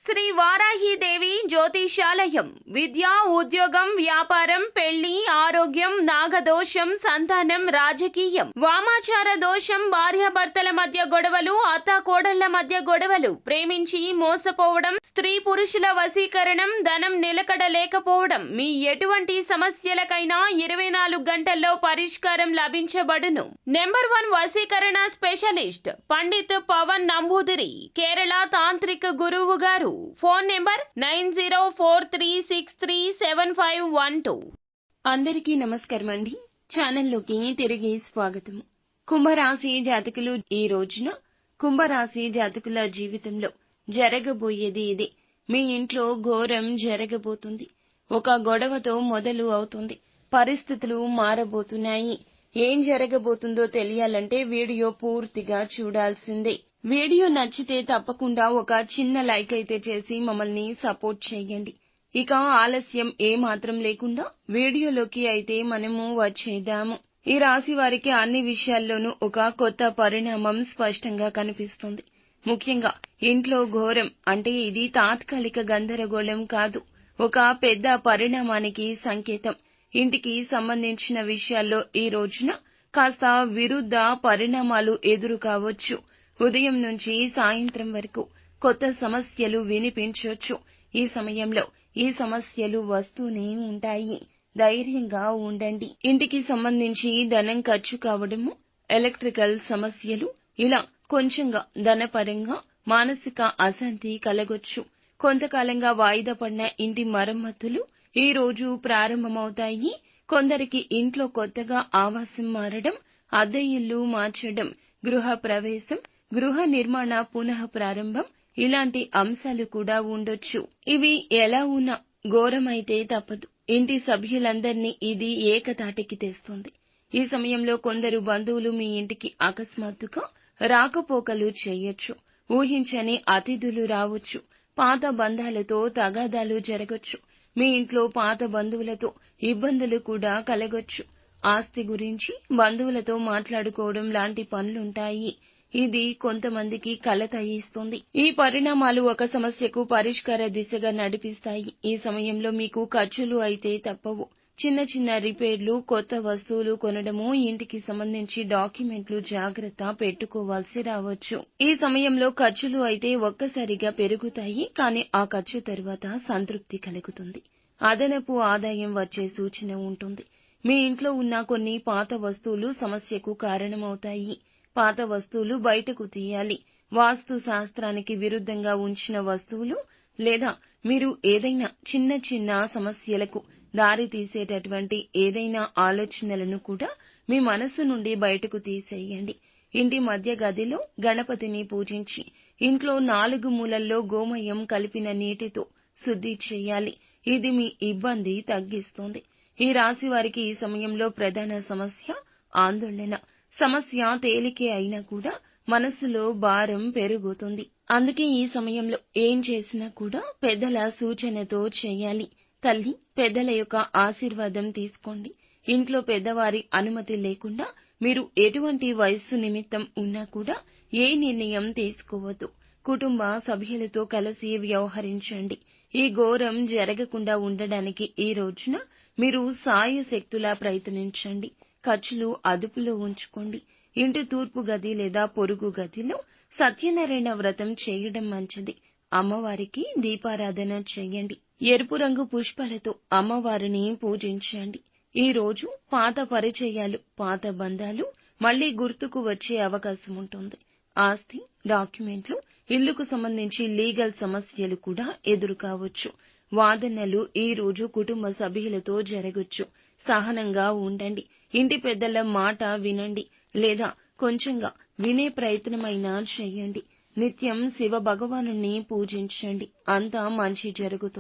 శ్రీ వారాహీదేవి జ్యోతిషాలయం విద్య, ఉద్యోగం, వ్యాపారం, పెళ్లి, ఆరోగ్యం, నాగదోషం, సంతానం, రాజకీయం, వామాచార దోషం, భార్యాభర్తల మధ్య గొడవలు, అత్తాకోడళ్ల మధ్య గొడవలు, ప్రేమించి మోసపోవడం, స్త్రీ పురుషుల వశీకరణం, ధనం నిలకడ లేకపోవడం, మీ ఎటువంటి సమస్యలకైనా 24 గంటల్లో పరిష్కారం లభించబడును. నెంబర్ 1 వశీకరణ స్పెషలిస్ట్ పండిత్ పవన్ నంబూదిరి, కేరళ తాంత్రిక గురువు గారు. Phone number 9043637512. అందరికీ నమస్కారం అండి. ఛానల్లోకి తిరిగి స్వాగతం. కుంభరాశి జాతకులు, ఈ రోజున కుంభరాశి జాతకుల జీవితంలో జరగబోయేది ఇదే. మీ ఇంట్లో ఘోరం జరగబోతుంది. ఒక గొడవతో మొదలు అవుతుంది. పరిస్థితులు మారబోతున్నాయి. ఏం జరగబోతుందో తెలియాలంటే వీడియో పూర్తిగా చూడాల్సిందే. వీడియో నచ్చితే తప్పకుండా ఒక చిన్న లైక్ అయితే చేసి మమ్మల్ని సపోర్ట్ చేయండి. ఇక ఆలస్యం ఏమాత్రం లేకుండా వీడియోలోకి అయితే మనము వచ్చేద్దాము. ఈ రాశి వారికి అన్ని విషయాల్లోనూ ఒక కొత్త పరిణామం స్పష్టంగా కనిపిస్తుంది. ముఖ్యంగా ఇంట్లో ఘోరం అంటే ఇది తాత్కాలిక గందరగోళం కాదు, ఒక పెద్ద పరిణామానికి సంకేతం. ఇంటికి సంబంధించిన విషయాల్లో ఈ రోజున కాస్త విరుద్ధ పరిణామాలు ఎదురు కావచ్చు. ఉదయం నుంచి సాయంత్రం వరకు కొత్త సమస్యలు వినిపించవచ్చు. ఈ సమయంలో ఈ సమస్యలు వస్తూనే ఉంటాయి. ధైర్యంగా ఉండండి. ఇంటికి సంబంధించి ధనం ఖర్చు కావడము, ఎలక్ట్రికల్ సమస్యలు, ఇలా కొంచెంగా ధనపరంగా మానసిక అశాంతి కలగొచ్చు. కొంతకాలంగా వాయిదా పడిన ఇంటి మరమ్మతులు ఈ రోజు ప్రారంభమవుతాయి. కొందరికి ఇంట్లో కొత్తగా ఆవాసం మారడం, అద్దె ఇల్లు మార్చడం, గృహ ప్రవేశం, గృహ నిర్మాణ పునః ప్రారంభం, ఇలాంటి అంశాలు కూడా ఉండొచ్చు. ఇవి ఎలా ఉన్నా ఘోరమైతే తప్పదు. ఇంటి సభ్యులందరినీ ఇది ఏకతాటికి తెస్తుంది. ఈ సమయంలో కొందరు బంధువులు మీ ఇంటికి అకస్మాత్తుగా రాకపోకలు చేయొచ్చు. ఊహించని అతిథులు రావచ్చు. పాత బంధాలతో తగాదాలు జరగొచ్చు. మీ ఇంట్లో పాత బంధువులతో ఇబ్బందులు కూడా కలగొచ్చు. ఆస్తి గురించి బంధువులతో మాట్లాడుకోవడం లాంటి పనులుంటాయి. ఇది కొంతమందికి కలత ఇస్తుంది. ఈ పరిణామాలు ఒక సమస్యకు పరిష్కార దిశగా నడిపిస్తాయి. ఈ సమయంలో మీకు ఖర్చులు అయితే తప్పవు. చిన్న చిన్న రిపేర్లు, కొత్త వస్తువులు కొనడము, ఇంటికి సంబంధించి డాక్యుమెంట్లు జాగ్రత్త పెట్టుకోవాల్సి రావచ్చు. ఈ సమయంలో ఖర్చులు అయితే ఒక్కసారిగా పెరుగుతాయి, కానీ ఆ ఖర్చు తరువాత సంతృప్తి కలుగుతుంది. అదనపు ఆదాయం వచ్చే సూచన ఉంటుంది. మీ ఇంట్లో ఉన్న కొన్ని పాత వస్తువులు సమస్యకు కారణమవుతాయి. పాత వస్తువులు బయటకు తీయాలి. వాస్తు శాస్త్రానికి విరుద్ధంగా ఉంచిన వస్తువులు లేదా మీరు ఏదైనా చిన్న చిన్న సమస్యలకు దారి తీసేటటువంటి ఏదైనా ఆలోచనలను కూడా మీ మనసు నుండి బయటకు తీసేయండి. ఇంటి మధ్య గదిలో గణపతిని పూజించి ఇంట్లో 4 మూలల్లో గోమయం కలిపిన నీటితో శుద్ధి చేయాలి. ఇది మీ ఇబ్బంది తగ్గిస్తుంది. ఈ రాశి వారికి ఈ సమయంలో ప్రధాన సమస్య ఆందోళన. సమస్య తేలికే అయినా కూడా మనసులో భారం పెరుగుతుంది. అందుకే ఈ సమయంలో ఏం చేసినా కూడా పెద్దల సూచనతో చేయాలి. తల్లి, పెద్దల యొక్క ఆశీర్వాదం తీసుకోండి. ఇంట్లో పెద్దవారి అనుమతి లేకుండా మీరు ఎటువంటి వయస్సు నిమిత్తం ఉన్నా కూడా ఏ నిర్ణయం తీసుకోవద్దు. కుటుంబ సభ్యులతో కలిసి వ్యవహరించండి. ఈ ఘోరం జరగకుండా ఉండడానికి ఈ రోజున మీరు సాయశక్తులా ప్రయత్నించండి. ఖర్చులు అదుపులో ఉంచుకోండి. ఇంటి తూర్పు గది లేదా పొరుగు గదిలో సత్యనారాయణ వ్రతం చేయడం మంచిది. అమ్మవారికి దీపారాధన చేయండి. ఎరుపు రంగు పుష్పాలతో అమ్మవారిని పూజించండి. ఈ రోజు పాత పరిచయాలు, పాత బంధాలు మళ్లీ గుర్తుకు వచ్చే అవకాశం ఉంటుంది. ఆస్తి, డాక్యుమెంట్లు, ఇల్లుకు సంబంధించి లీగల్ సమస్యలు కూడా ఎదురు కావచ్చు. వాదనలు ఈ రోజు కుటుంబ సభ్యులతో జరగొచ్చు. సహనంగా ఉండండి. ఇంటి పెద్దల మాట వినండి లేదా కొంచెంగా వినే ప్రయత్నమైనా చేయండి. నిత్యం శివ భగవానుని పూజించండి. అంతా మంచి జరుగుతుంది.